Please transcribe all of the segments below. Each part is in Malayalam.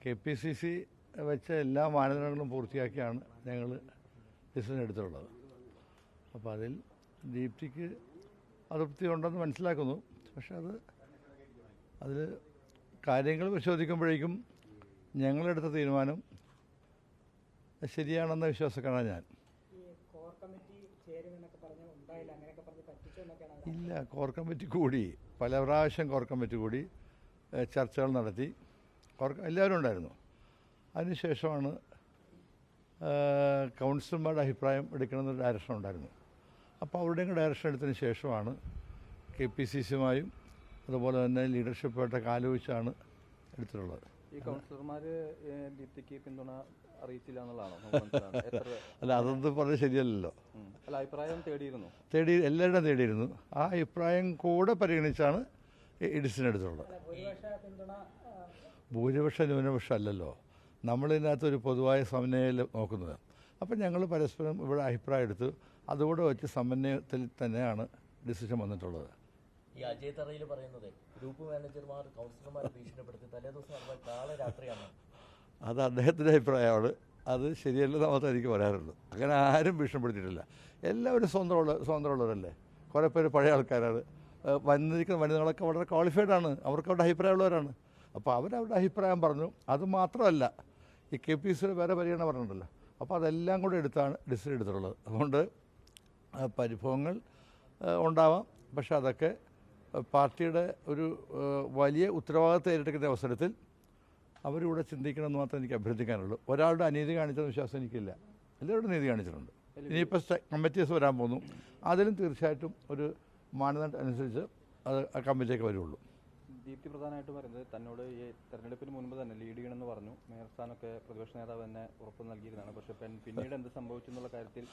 KPCC വെച്ച എല്ലാ മാനദണ്ഡങ്ങളും പൂർത്തിയാക്കിയാണ് ഞങ്ങൾ ഡിസിഷൻ എടുത്തിട്ടുള്ളത്. അപ്പോൾ അതിൽ ദീപ്തിക്ക് അതൃപ്തി ഉണ്ടെന്ന് മനസ്സിലാക്കുന്നു. പക്ഷെ അതിൽ കാര്യങ്ങൾ പരിശോധിക്കുമ്പോഴേക്കും ഞങ്ങളെടുത്ത തീരുമാനം ശരിയാണെന്ന വിശ്വാസക്കാരാണ് ഞാൻ. ഇല്ല, കോർ കമ്മിറ്റി കൂടി പല പ്രാവശ്യം കോർ കമ്മിറ്റി കൂടി ചർച്ചകൾ നടത്തി. എല്ലാവരും ഉണ്ടായിരുന്നു. അതിനുശേഷമാണ് കൗൺസിലർമാരുടെ അഭിപ്രായം എടുക്കണമെന്നൊരു ഡയറക്ഷൻ ഉണ്ടായിരുന്നു. അപ്പോൾ അവരുടെയും ഡയറക്ഷൻ എടുത്തതിന് ശേഷമാണ് KPCCയുമായും അതുപോലെ തന്നെ ലീഡർഷിപ്പായിട്ട് ആലോചിച്ചാണ് എടുത്തിട്ടുള്ളത്. ഈ കൗൺസിലർമാർ ദീപ്തിക്ക് പിന്തുണ അറിയിച്ചില്ല എന്നുള്ളതാണോ? അല്ല, അതൊന്നും പറഞ്ഞത് ശരിയല്ലല്ലോ. അല്ല, അഭിപ്രായം തേടിയിരുന്നു. എല്ലാവരുടെയും തേടിയിരുന്നു. ആ അഭിപ്രായം കൂടെ പരിഗണിച്ചാണ് ഈ ഡിസിഷൻ എടുത്തിട്ടുള്ളത്. ഭൂരിപക്ഷം ന്യൂനപക്ഷം അല്ലല്ലോ, നമ്മളിതിനകത്തൊരു പൊതുവായ സമന്വയം നോക്കുന്നത്. അപ്പം ഞങ്ങൾ പരസ്പരം ഇവിടെ അഭിപ്രായം എടുത്ത് അതുകൂടെ വെച്ച് സമന്വയത്തിൽ തന്നെയാണ് ഡിസിഷൻ വന്നിട്ടുള്ളത്. ഈ അജയ് തറയിൽ പറയുന്നത് ഗ്രൂപ്പ് മാനേജർമാർ കൗൺസിലർമാരെ ഭീഷണിപ്പെടുത്തി തലേദിവസം നടന്ന നാളെ രാത്രിയാണ്. അത് അദ്ദേഹത്തിൻ്റെ അഭിപ്രായമാണ്. അത് ശരിയല്ലെന്ന് മാത്രമേ എനിക്ക് പറയാറുള്ളൂ. അങ്ങനെ ആരും ഭീഷണിപ്പെടുത്തിയിട്ടില്ല. എല്ലാവരും സ്വതന്ത്രമുള്ളവരല്ലേ. കുറേ പേര് പഴയ ആൾക്കാരാണ്. വന്നിരിക്കുന്ന വനിതകളൊക്കെ വളരെ ക്വാളിഫൈഡാണ്. അവർക്ക് അവരുടെ അഭിപ്രായമുള്ളവരാണ്. അപ്പോൾ അവരവരുടെ അഭിപ്രായം പറഞ്ഞു. അതുമാത്രമല്ല, ഈ KPCCയുടെ വേറെ പരിഗണന പറഞ്ഞിട്ടുണ്ടല്ലോ. അപ്പോൾ അതെല്ലാം കൂടെ എടുത്താണ് ഡിസിഷൻ എടുത്തിട്ടുള്ളത്. അതുകൊണ്ട് പരിഭവങ്ങൾ ഉണ്ടാവാം. പക്ഷെ അതൊക്കെ പാർട്ടിയുടെ ഒരു വലിയ ഉത്തരവാദിത്തം ഏറ്റെടുക്കുന്ന അവസരത്തിൽ അവരിവിടെ ചിന്തിക്കണമെന്ന് മാത്രമേ എനിക്ക് അഭ്യർത്ഥിക്കാനുള്ളൂ. ഒരാളുടെ അനീതി കാണിച്ചെന്ന വിശ്വാസം എനിക്കില്ല. എല്ലാവരുടെ നീതി കാണിച്ചിട്ടുണ്ട്. ഇനിയിപ്പോൾ കമ്മിറ്റീസ് വരാൻ പോകുന്നു. അതിലും തീർച്ചയായിട്ടും ഒരു മാനദണ്ഡം അനുസരിച്ച് അത് ആ കമ്മിറ്റിയൊക്കെ വരുള്ളൂ. ദീപ്തി പ്രധാനമായിട്ട് പറയുന്നത് തന്നോട് ഈ തെരഞ്ഞെടുപ്പിന് മുൻപ് തന്നെ ലീഡ് ചെയ്യണമെന്ന് പറഞ്ഞു. മേയർ സ്ഥാനമൊക്കെ പ്രതിപക്ഷ നേതാവ് തന്നെ ഉറപ്പ് നൽകിയിരുന്നതാണ്. പക്ഷേ പിന്നീട് എന്ത് സംഭവിച്ചു എന്നുള്ള കാര്യത്തിൽ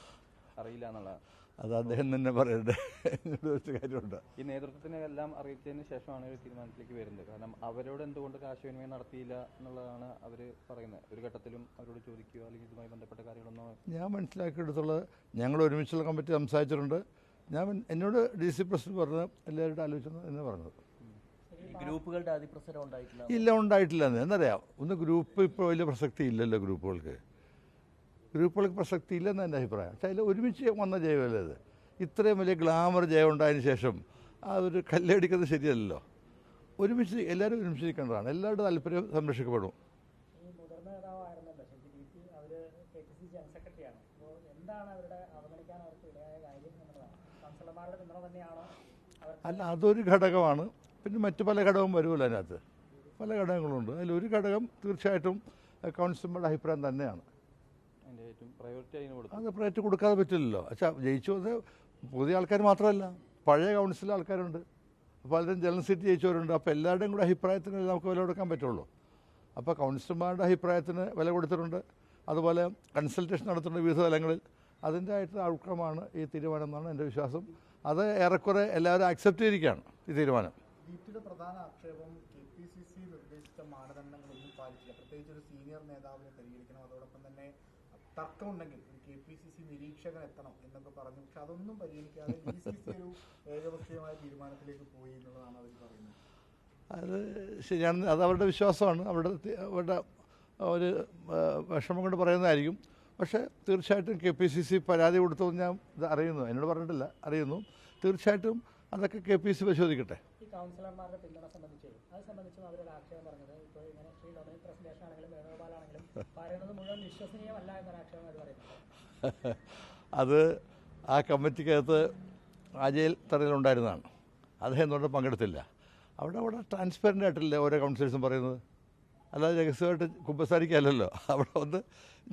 അറിയില്ല എന്നുള്ളതാണ്. അത് അദ്ദേഹം തന്നെ പറയണ്ടേ, എന്നോട് വെച്ച കാര്യമുണ്ട്. ഈ നേതൃത്വത്തിനെ എല്ലാം അറിയിച്ചതിന് ശേഷമാണ് ഒരു തീരുമാനത്തിലേക്ക് വരുന്നത്. കാരണം അവരോട് എന്തുകൊണ്ട് ആശയവിനിമയം നടത്തിയില്ല എന്നുള്ളതാണ് അവർ പറയുന്നത്. ഒരു ഘട്ടത്തിലും അവരോട് ചോദിക്കുകയോ അല്ലെങ്കിൽ ഇതുമായി ബന്ധപ്പെട്ട കാര്യങ്ങളൊന്നും ഞാൻ മനസ്സിലാക്കിയെടുത്തുള്ളത്, ഞങ്ങൾ ഒരുമിച്ചുള്ള കമ്മിറ്റി സംസാരിച്ചിട്ടുണ്ട്. എന്നോട് DC പ്രസിഡന്റ് പറഞ്ഞത് എല്ലാവരുടെ ആലോചിച്ചെന്ന് എന്ന് പറഞ്ഞത്. ഗ്രൂപ്പുകളുടെ അതിപ്രസരം ഉണ്ടായിട്ടില്ല. ഇല്ല, ഉണ്ടായിട്ടില്ല. എന്നറിയാം, ഒന്ന് ഗ്രൂപ്പ് ഇപ്പോൾ വലിയ പ്രസക്തി ഇല്ലല്ലോ. ഗ്രൂപ്പുകൾക്ക് പ്രസക്തി ഇല്ലെന്ന് എൻ്റെ അഭിപ്രായം. പക്ഷേ അതിൽ ഒരുമിച്ച് വന്ന ജയമല്ലേ അത്. ഇത്രയും വലിയ ഗ്ലാമർ ജയം ഉണ്ടായതിനു ശേഷം അതൊരു കല്ലടിക്കുന്നത് ശരിയല്ലല്ലോ. എല്ലാവരും ഒരുമിച്ചിരിക്കേണ്ടതാണ്. എല്ലാവരുടെ താല്പര്യം സംരക്ഷിക്കപ്പെടും. അല്ല, അതൊരു ഘടകമാണ്. പിന്നെ മറ്റു പല ഘടകവും വരുമല്ലോ. അതിനകത്ത് പല ഘടകങ്ങളുണ്ട്. അതിലൊരു ഘടകം തീർച്ചയായിട്ടും കൗൺസിലർമാരുടെ അഭിപ്രായം തന്നെയാണ്. അത് പ്രയോറിറ്റി കൊടുക്കാതെ പറ്റില്ലല്ലോ. പക്ഷേ ജയിച്ചു വന്നത് പുതിയ ആൾക്കാർ മാത്രമല്ല, പഴയ കൗൺസിൽ ആൾക്കാരുണ്ട്. പലരും ജനറൽ സീറ്റ് ജയിച്ചവരുണ്ട്. അപ്പോൾ എല്ലാവരുടെയും കൂടെ അഭിപ്രായത്തിന് നമുക്ക് വില കൊടുക്കാൻ പറ്റുള്ളൂ. അപ്പോൾ കൗൺസിലർമാരുടെ അഭിപ്രായത്തിന് വില കൊടുത്തിട്ടുണ്ട്. അതുപോലെ കൺസൾട്ടേഷൻ നടത്തുന്നുണ്ട് വിവിധ തലങ്ങളിൽ. അതിൻ്റെ ആയിട്ടുള്ള ഔട്ട്കമാണ് ഈ തീരുമാനം എന്നാണ് എൻ്റെ വിശ്വാസം. അത് ഏറെക്കുറെ എല്ലാവരും അക്സെപ്റ്റ് ചെയ്തിരിക്കുകയാണ് ഈ തീരുമാനം. ദീപ്തിയുടെ പ്രധാന ആക്ഷേപം KPCC നിർദ്ദേശിച്ച മാനദണ്ഡങ്ങളൊന്നും പാലിച്ചില്ല. പ്രത്യേകിച്ച് ഒരു സീനിയർ നേതാവിനെ പരിഗണിക്കണം, അതോടൊപ്പം തന്നെ തർക്കമുണ്ടെങ്കിൽ ഒരു KPCC നിരീക്ഷകൻ എത്തണം എന്നൊക്കെ പറഞ്ഞു. പക്ഷെ അതൊന്നും പരിഗണിക്കാതെ DCC ഒരു ഏകപക്ഷീയമായ തീരുമാനത്തിലേക്ക് പോയി എന്നുള്ളതാണ് അവർ പറയുന്നത്. അത് ശരിയാണ്. അത് അവരുടെ വിശ്വാസമാണ്. അവരുടെ ഒരു വിഷമം കൊണ്ട് പറയുന്നതായിരിക്കും. പക്ഷേ തീർച്ചയായിട്ടും KPCC പരാതി കൊടുത്തതെന്ന് ഞാൻ ഇത് അറിയുന്നു. എന്നോട് പറഞ്ഞിട്ടില്ല, അറിയുന്നു. തീർച്ചയായിട്ടും അതൊക്കെ KPCC പരിശോധിക്കട്ടെ. ഈ കൗൺസിലർമാരുടെ പിന്തുണ സംബന്ധിച്ചും അവരുടെ ആക്ഷേപം പറഞ്ഞത് ഇപ്പോൾ ഇങ്ങനെ ശ്രീ ഡൊമിനിക് പ്രസന്റേഷൻ ആണെങ്കിലും വേണുഗോപാലാണെങ്കിലും പറയുന്നത് മുഴുവൻ വിശ്വസനീയമല്ല എന്നൊരു ആക്ഷേപം അവർ പറയുന്നത്. അത് ആ കമ്മിറ്റിക്കകത്ത് അജയ് തറയിലുണ്ടായിരുന്നതാണ്. അദ്ദേഹം എന്തുകൊണ്ട് പങ്കെടുത്തില്ല. അവിടെ ട്രാൻസ്പെറൻ്റ് ആയിട്ടല്ലേ ഓരോ കൗൺസിലേഴ്സും പറയുന്നത്. അല്ലാതെ രഹസ്യമായിട്ട് കുമ്പസാരിക്കുകയല്ലല്ലോ. അവിടെ വന്ന്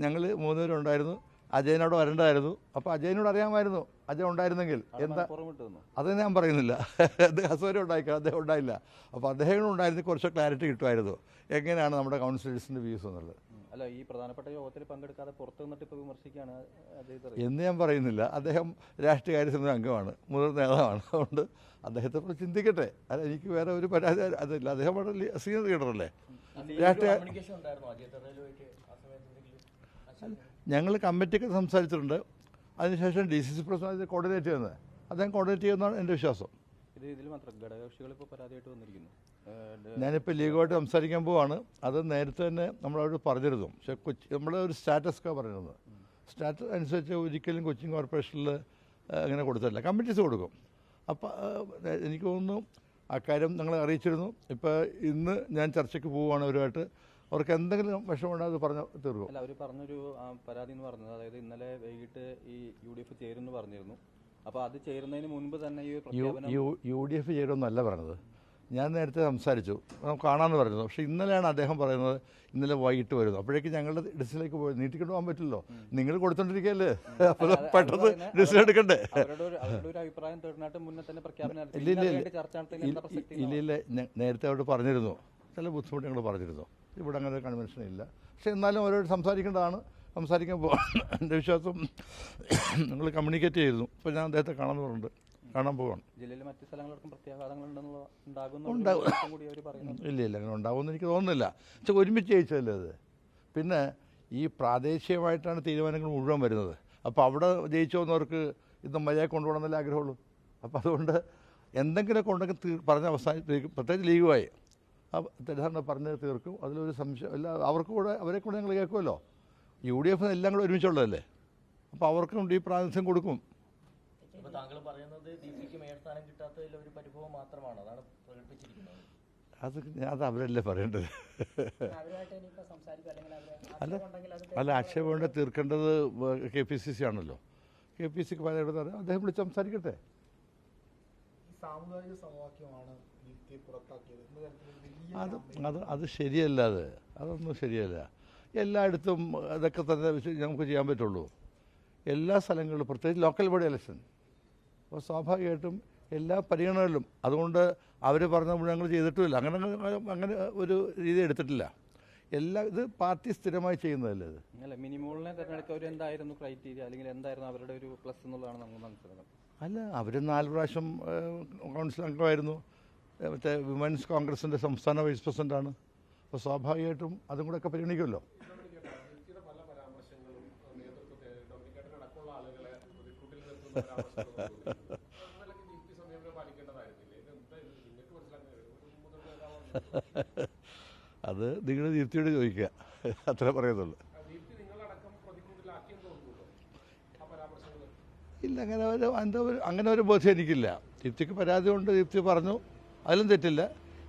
ഞങ്ങൾ 3 പേരുണ്ടായിരുന്നു. അജയനോട് വരേണ്ടതായിരുന്നു. അപ്പോൾ അജയനോട് അറിയാമായിരുന്നു അജയ് ഉണ്ടായിരുന്നെങ്കിൽ എന്താ, അത് ഞാൻ പറയുന്നില്ല. അദ്ദേഹം അസൗകര്യം ഉണ്ടായിക്കാം, അദ്ദേഹം ഉണ്ടായില്ല. അപ്പോൾ അദ്ദേഹം ഉണ്ടായിരുന്നെങ്കിൽ കുറച്ച് ക്ലാരിറ്റി കിട്ടുമായിരുന്നു എങ്ങനെയാണ് നമ്മുടെ കൗൺസിലേഴ്സിൻ്റെ വ്യൂസ് എന്നുള്ളത്. അല്ല, ഈ പ്രധാനപ്പെട്ട യോഗത്തിൽ പങ്കെടുക്കാതെ പുറത്തു നിന്നിട്ട് ഇപ്പോൾ വിമർശിക്കുകയാണ് എന്ന് ഞാൻ പറയുന്നില്ല. അദ്ദേഹം രാഷ്ട്രീയകാര്യ സമിതി അംഗമാണ്, മുതിർന്ന നേതാവാണ്. അതുകൊണ്ട് അദ്ദേഹത്തെ കുറിച്ച് ചിന്തിക്കട്ടെ. അല്ല, എനിക്ക് വേറെ ഒരു പരാതി അതില്ല. അദ്ദേഹം വളരെ സീനിയർ ലീഡറല്ലേ. രാഷ്ട്രീയ ഞങ്ങൾ കമ്മിറ്റിക്ക് സംസാരിച്ചിട്ടുണ്ട്. അതിനുശേഷം DCC പ്രസിഡന്റ് കോർഡിനേറ്റ് ചെയ്യുന്നത് അദ്ദേഹം കോർഡിനേറ്റ് ചെയ്യുന്നതാണ് എൻ്റെ വിശ്വാസം. ഇതിൽ മാത്രം ഘടകകക്ഷികൾ ഇപ്പോൾ പരാതിയായിട്ട് വന്നിരിക്കുന്നു. ഞാനിപ്പോൾ ലീഗുമായിട്ട് സംസാരിക്കാൻ പോവാണ്. അത് നേരത്തെ തന്നെ നമ്മളവരോട് പറഞ്ഞിരുന്നു. പക്ഷേ നമ്മുടെ ഒരു സ്റ്റാറ്റസ് പറയുന്നത് സ്റ്റാറ്റസ് അനുസരിച്ച് ഒരിക്കലും കൊച്ചിൻ കോർപ്പറേഷനിൽ അങ്ങനെ കൊടുത്തില്ല, കമ്മിറ്റീസ് കൊടുക്കും. അപ്പോൾ എനിക്ക് തോന്നുന്നു അക്കാര്യം ഞങ്ങളെ അറിയിച്ചിരുന്നു. ഇപ്പോൾ ഇന്ന് ഞാൻ ചർച്ചയ്ക്ക് പോവുകയാണ് അവരുമായിട്ട്. അവർക്ക് എന്തെങ്കിലും വിഷമമുണ്ടോ അത് പറഞ്ഞ് തീർക്കും. അല്ല, അവർ പറഞ്ഞൊരു പരാതി എന്ന് പറഞ്ഞത്, അതായത് ഇന്നലെ വൈകിട്ട് ഈ UDF ചേരുമെന്ന് പറഞ്ഞിരുന്നു. അപ്പോൾ അത് ചേരുന്നതിന് മുൻപ് തന്നെ ഈ പ്രഖ്യാപനം UDF ചേരുമെന്നല്ല പറഞ്ഞത്. ഞാൻ നേരത്തെ സംസാരിച്ചു, നമുക്ക് കാണാമെന്ന് പറഞ്ഞത്. പക്ഷേ ഇന്നലെയാണ് അദ്ദേഹം പറയുന്നത് ഇന്നലെ വൈകിട്ട് വരുന്നു. അപ്പോഴേക്കും ഞങ്ങളുടെ ഡിസിലേക്ക് പോയി നീട്ടിക്കൊണ്ട് പോകാൻ പറ്റില്ലല്ലോ, നിങ്ങൾ കൊടുത്തോണ്ടിരിക്കുകയല്ലേ, അപ്പോൾ പെട്ടെന്ന് ഡിസിഷൻ എടുക്കണ്ടേ. അവരുടെ ഒരു അഭിപ്രായം തേടുന്നായിട്ട് മുന്നേ തന്നെ പ്രഖ്യാപനം ഇല്ല. നേരത്തെ അവരോട് പറഞ്ഞിരുന്നു, ചില ബുദ്ധിമുട്ട് ഞങ്ങൾ പറഞ്ഞിരുന്നു. ഇവിടെ അങ്ങനെ ഒരു കൺവെൻഷൻ ഇല്ല. പക്ഷേ എന്നാലും അവരോട് സംസാരിക്കേണ്ടതാണ്, സംസാരിക്കാൻ പോകാൻ എൻ്റെ വിശ്വാസം ഞങ്ങൾ കമ്മ്യൂണിക്കേറ്റ് ചെയ്തിരുന്നു. ഇപ്പോൾ ഞാൻ അദ്ദേഹത്തെ കാണാൻ പോവാണ്. ജില്ലയിലെ മറ്റ് സ്ഥലങ്ങൾക്കും പ്രത്യാഘാതങ്ങളുണ്ടെന്നുള്ള ഇല്ല അങ്ങനെ ഉണ്ടാകുമെന്ന് എനിക്ക് തോന്നുന്നില്ല. പക്ഷെ ഒരുമിച്ച് ജയിച്ചതല്ലേ അത്. പിന്നെ ഈ പ്രാദേശികമായിട്ടാണ് തീരുമാനങ്ങൾ മുഴുവൻ വരുന്നത്. അപ്പോൾ അവിടെ ജയിച്ചു വന്നവർക്ക് ഇത് മര്യാദ കൊണ്ടുപോകണമെന്നല്ലേ ആഗ്രഹമുള്ളൂ. അപ്പോൾ അതുകൊണ്ട് എന്തെങ്കിലുമൊക്കെ ഉണ്ടെങ്കിൽ പറഞ്ഞ അവസാനിപ്പിക്കും. പ്രത്യേകിച്ച് ലീഗുമായി തെറ്റിദ്ധാരണ പറഞ്ഞ് തീർക്കും. അതിലൊരു സംശയം ഇല്ല. അവർക്ക് കൂടെ അവരെ കൂടെ ഞങ്ങൾ കേൾക്കുമല്ലോ. UDF എല്ലാം കൂടെ ഒരുമിച്ചുള്ളതല്ലേ. അപ്പോൾ അവർക്കും ഈ പ്രാതിനിധ്യം കൊടുക്കും. ഇപ്പോൾ താങ്കൾ പറയുന്നത് ദീപ്തിക്ക് മേയർ സ്ഥാനം കിട്ടാത്തതിൽ ഒരു പരിഭവം മാത്രമാണ്, അതാണ് പ്രകടിപ്പിച്ചിരിക്കുന്നത്. അത് അവരല്ലേ പറയേണ്ടത്. അല്ല ആക്ഷേപം തീർക്കേണ്ടത് KPCC ആണല്ലോ. KPCക്ക് പലയിടത്ത് അദ്ദേഹം വിളിച്ച് സംസാരിക്കട്ടെ. ഈ സാമുദായിക സമവാക്യമാണ് ദീപ്തിയെ പുറത്താക്കിയത്. അത് ശരിയല്ല. അതൊന്നും ശരിയല്ല. എല്ലായിടത്തും അതൊക്കെ തന്നെ നമുക്ക് ചെയ്യാൻ പറ്റുള്ളൂ. എല്ലാ സ്ഥലങ്ങളിലും പ്രത്യേകിച്ച് ലോക്കൽ ബോഡി ഇലക്ഷൻ. അപ്പോൾ സ്വാഭാവികമായിട്ടും എല്ലാ പരിഗണനകളിലും അതുകൊണ്ട് അവർ പറഞ്ഞ മുഴുവൻ ഞങ്ങൾ ചെയ്തിട്ടുമില്ല. അങ്ങനെ ഒരു രീതി എടുത്തിട്ടില്ല. ഇത് പാർട്ടി സ്ഥിരമായി ചെയ്യുന്നതല്ലേ ഇത്. അല്ല, മിനിമോളിനെ തിരഞ്ഞെടുക്കാൻ എന്തായിരുന്നു ക്രൈറ്റീരിയ, അല്ലെങ്കിൽ എന്തായിരുന്നു അവരുടെ ഒരു പ്ലസ് എന്നുള്ളതാണ് നമുക്ക് മനസ്സിലാക്കുന്നത്. അല്ല, അവർ 4 പ്രാവശ്യം കൗൺസിൽ അംഗമായിരുന്നു. മറ്റേ വിമൻസ് കോൺഗ്രസിൻ്റെ സംസ്ഥാന വൈസ് പ്രസിഡൻ്റാണ്. അപ്പോൾ സ്വാഭാവികമായിട്ടും അതും കൂടെ ഒക്കെ പരിഗണിക്കുമല്ലോ. അത് നിങ്ങൾ ദീപ്തിയോട് ചോദിക്കുക, അത്രേ പറയുന്നുള്ളൂ. ഇല്ല, അങ്ങനെ ഒരു ബോധ്യം എനിക്കില്ല. ദീപ്തിക്ക് പരാതി കൊണ്ട് ദീപ്തി പറഞ്ഞു, അതിലും തെറ്റില്ല.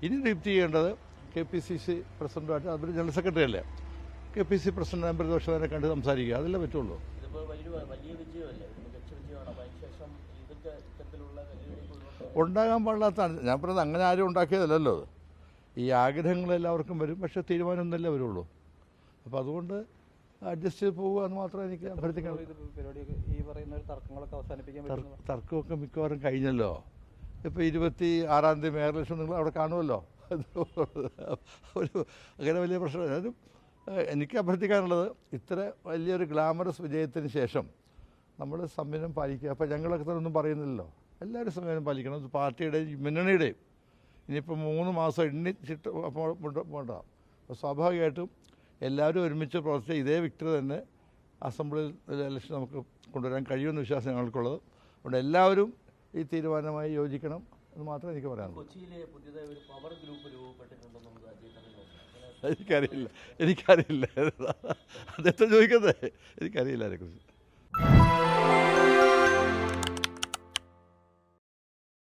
ഇനി ദീപ്തി ചെയ്യേണ്ടത് KPCC പ്രസിഡന്റുമായിട്ട്, അവർ ജനറൽ സെക്രട്ടറി അല്ലേ, KPCC പ്രസിഡന്റ് നമ്പർ ദോഷവരെ കണ്ട് സംസാരിക്കുക, അതല്ലേ പറ്റുള്ളൂ. ഉണ്ടാകാൻ പാടില്ലാത്തതാണ് ഞാൻ പറയുന്നത്. അങ്ങനെ ആരും ഉണ്ടാക്കിയതല്ലല്ലോ അത്. ഈ ആഗ്രഹങ്ങൾ എല്ലാവർക്കും വരും, പക്ഷേ തീരുമാനം ഒന്നല്ലേ വരുള്ളൂ. അപ്പോൾ അതുകൊണ്ട് അഡ്ജസ്റ്റ് ചെയ്ത് പോകുക എന്ന് മാത്രമേ എനിക്ക് അഭ്യർത്ഥിക്കാൻ. തർക്കമൊക്കെ മിക്കവാറും കഴിഞ്ഞല്ലോ. ഇപ്പോൾ 26-ാം തീയതി മേയർ ഇലക്ഷൻ നിങ്ങൾ അവിടെ കാണുമല്ലോ. അങ്ങനെ വലിയ പ്രശ്നം. അതായത് എനിക്ക് അഭ്യർത്ഥിക്കാനുള്ളത്, ഇത്ര വലിയൊരു ഗ്ലാമറസ് വിജയത്തിന് ശേഷം നമ്മൾ സംയമനം പാലിക്കുക. അപ്പോൾ ഞങ്ങളൊക്കെ ഒന്നും പറയുന്നില്ലല്ലോ. എല്ലാവരും സംയമനം പാലിക്കണം, പാർട്ടിയുടെയും മുന്നണിയുടെയും. ഇനിയിപ്പോൾ 3 മാസം എണ്ണിച്ചിട്ട് പോകണ്ട. അപ്പോൾ സ്വാഭാവികമായിട്ടും എല്ലാവരും ഒരുമിച്ച് പ്രവർത്തിച്ച ഇതേ വിക്ടറി തന്നെ അസംബ്ലി ഇലക്ഷൻ നമുക്ക് കൊണ്ടുവരാൻ കഴിയുമെന്ന വിശ്വാസം ഞങ്ങൾക്കുള്ളത്. അതുകൊണ്ട് എല്ലാവരും ഈ തീരുമാനമായി യോജിക്കണം എന്ന് മാത്രമേ എനിക്ക് പറയാനുള്ളൂ. എനിക്കറിയില്ല അദ്ദേഹത്തെ ചോദിക്കുന്നത്, എനിക്കറിയില്ല അതിനെക്കുറിച്ച്.